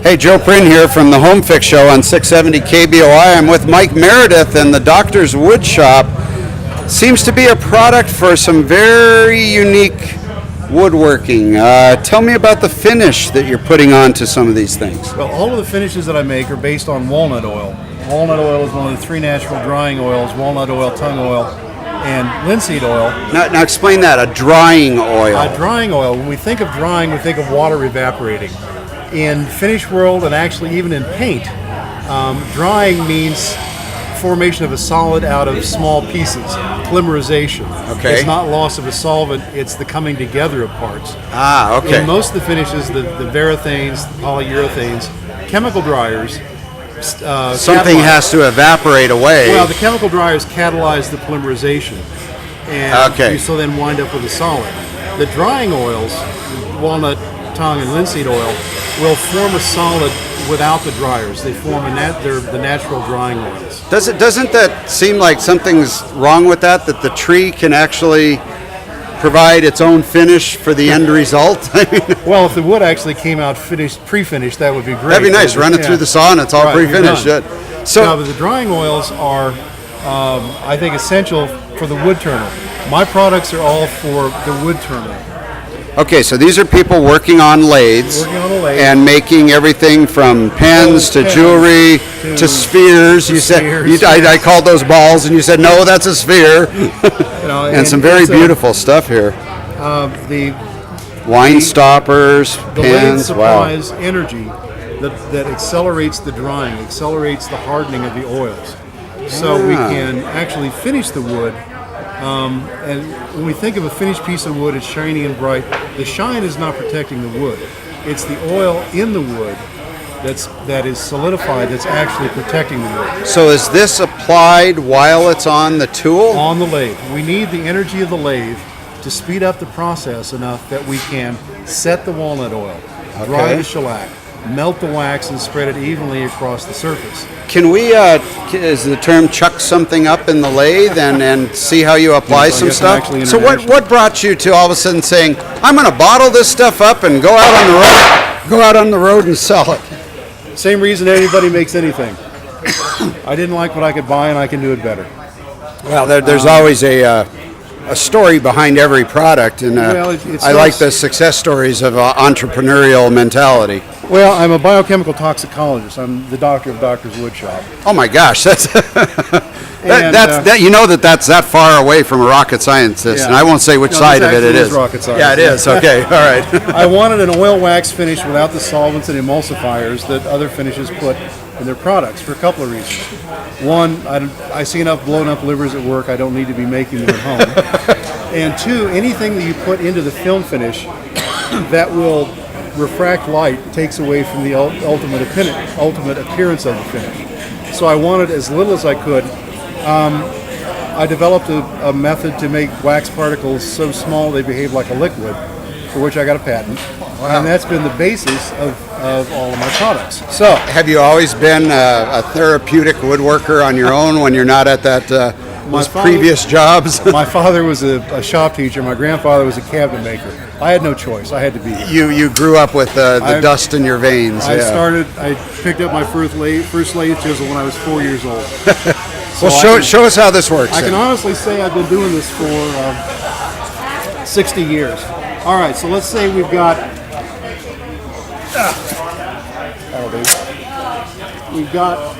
Hey, Joe Prin here from the Home Fix Show on 670 KBOI. I'm with Mike Meredith and the Doctor's Woodshop. Seems to be a product for some very unique woodworking. Tell me about the finish that you're putting onto some of these things. Well, all of the finishes that I make are based on walnut oil. Walnut oil is one of the three natural drying oils: walnut oil, tung oil, and linseed oil. Now explain that, a drying oil. Drying oil, when we think of drying, we think of water evaporating. In finish world, and actually even in paint, drying means formation of a solid out of small pieces, polymerization. Okay. It's not loss of a solvent, it's the coming together of parts. Okay. In most of the finishes, the varathanes, polyurethanes, chemical dryers, something has to evaporate away. Well, the chemical dryers catalyze the polymerization, and you so then wind up with a solid. The drying oils, walnut, tung, and linseed oil, will form a solid without the dryers. They form they're the natural drying oils. Doesn't that seem like something's wrong with that the tree can actually provide its own finish for the end result? Well, if the wood actually came out pre-finished, that would be great. That'd be nice. Run it through the saw and it's all pre-finished. So the drying oils are, I think, essential for the wood turner. My products are all for the wood turner. Okay, so these are people working on lathes, and making everything from pens to jewelry to spheres. You said I called those balls, and you said no, that's a sphere. and some very beautiful stuff here. The wine stoppers, the pens. lathe supplies energy that accelerates the drying, accelerates the hardening of the oils, so we can actually finish the wood. And when we think of a finished piece of wood, it's shiny and bright. The shine is not protecting the wood. It's the oil in the wood that is solidified that's actually protecting the wood. So is this applied while it's on the tool? On the lathe. We need the energy of the lathe to speed up the process enough that we can set the walnut oil, dry the shellac, melt the wax, and spread it evenly across the surface. Can we, is the term chuck something up in the lathe and see how you apply some stuff? So what brought you to all of a sudden saying, I'm going to bottle this stuff up and go out on the road and sell it? Same reason anybody makes anything. I didn't like what I could buy, and I can do it better. Well, there's always a story behind every product, and I like the success stories of entrepreneurial mentality. Well, I'm a biochemical toxicologist. I'm the doctor of Doctor's Woodshop. Oh my gosh, that's you know that's that far away from a rocket scientist, and I won't say which side of it is. Rocket science. Yeah, it is. Okay, all right. I wanted an oil wax finish without the solvents and emulsifiers that other finishes put in their products for a couple of reasons. One, I see enough blown up livers at work. I don't need to be making them at home. And two, anything that you put into the film finish that will refract light takes away from the ultimate appearance of the finish. So I wanted as little as I could. I developed a method to make wax particles so small they behave like a liquid, for which I got a patent. Wow. And that's been the basis of all of my products. So, have you always been a therapeutic woodworker on your own when you're not at that previous jobs? My father was a shop teacher. My grandfather was a cabinet maker. I had no choice. I had to be. You grew up with the dust in your veins. I picked up my first lathe chisel when I was 4 years old. Well, show us how this works. I can honestly say I've been doing this for 60 years. All right, so let's say we've got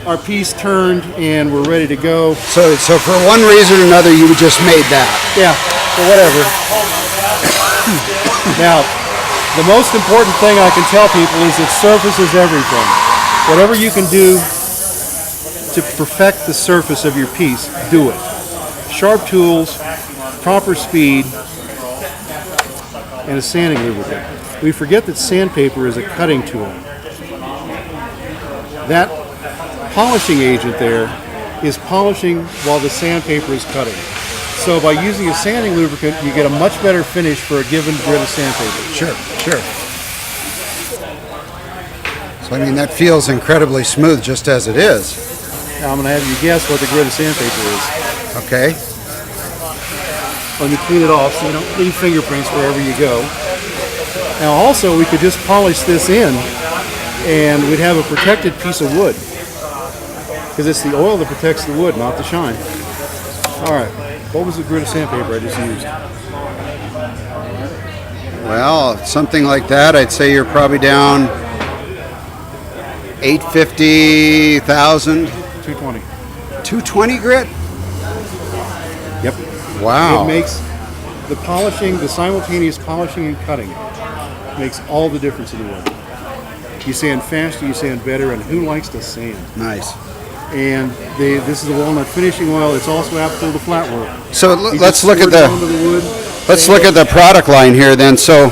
our piece turned and we're ready to go. So for one reason or another, you just made that. Yeah, for whatever. Now, the most important thing I can tell people is that surface is everything. Whatever you can do to perfect the surface of your piece, do it. Sharp tools, proper speed, and a sanding lubricant. We forget that sandpaper is a cutting tool. That polishing agent there is polishing while the sandpaper is cutting. So by using a sanding lubricant, you get a much better finish for a given grit of sandpaper. Sure. So I mean, that feels incredibly smooth just as it is. Now I'm going to have you guess what the grit of sandpaper is. Okay. Let me clean it off so you don't leave fingerprints wherever you go. Now also, we could just polish this in and we'd have a protected piece of wood because it's the oil that protects the wood, not the shine. All right, what was the grit of sandpaper I just used? Well, something like that, I'd say you're probably down 850,000. 220. 220 grit? Yep. Wow. It makes the polishing, the simultaneous polishing and cutting makes all the difference in the world. You sand faster, you sand better, and who likes to sand? Nice. And this is a walnut finishing oil. It's also applicable to flat work. So You let's just look at squirt it the onto wood. let's look at the product line here then. So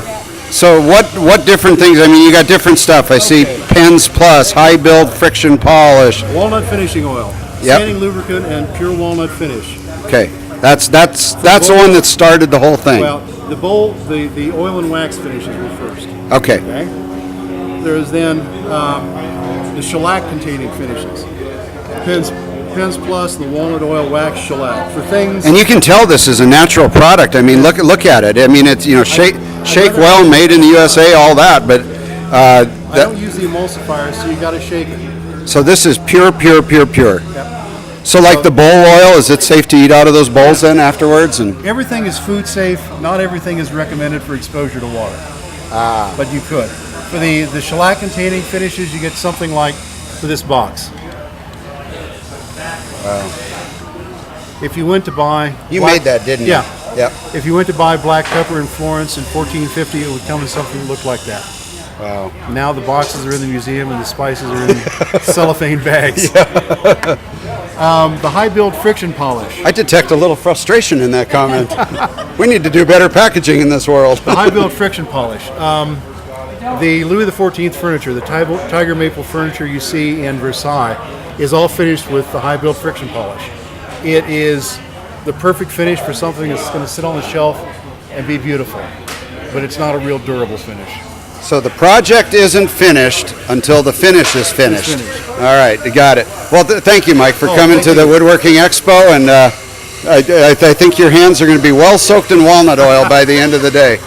what different things? I mean, you got different stuff. I see Pens Plus, high build friction polish. Walnut finishing oil, Yep. sanding lubricant, and pure walnut finish. Okay, that's the one that started the whole thing. Well, the oil and wax finishes were first. Okay. Okay. There's then the shellac containing finishes. Pens Plus, the walnut oil wax shellac for things. And you can tell this is a natural product. I mean, look at it. I mean, it's shake well, made in the USA, all that. But I don't use the emulsifier, so you got to shake it. so this is pure. Yep. So like the bowl oil, is it safe to eat out of those bowls then afterwards? And Everything is food safe. Not everything is recommended for exposure to water. But you could. For the shellac containing finishes, you get something like for this box. Wow. If you went to buy... You made that, didn't you? Yeah. Yep. If you went to buy black pepper in Florence in 1450, it would come in something that looked like that. Wow. Now the boxes are in the museum and the spices are in cellophane bags. The high build friction polish. I detect a little frustration in that comment. We need to do better packaging in this world. The high build friction polish. The Louis XIV furniture, the tiger maple furniture you see in Versailles, is all finished with the high build friction polish. It is the perfect finish for something that's going to sit on the shelf and be beautiful, but it's not a real durable finish. So the project isn't finished until the finish is finished. It's finished. All right, you got it. Well, thank you, Mike, for coming thank to the you. Woodworking Expo, and I think your hands are going to be well soaked in walnut oil by the end of the day.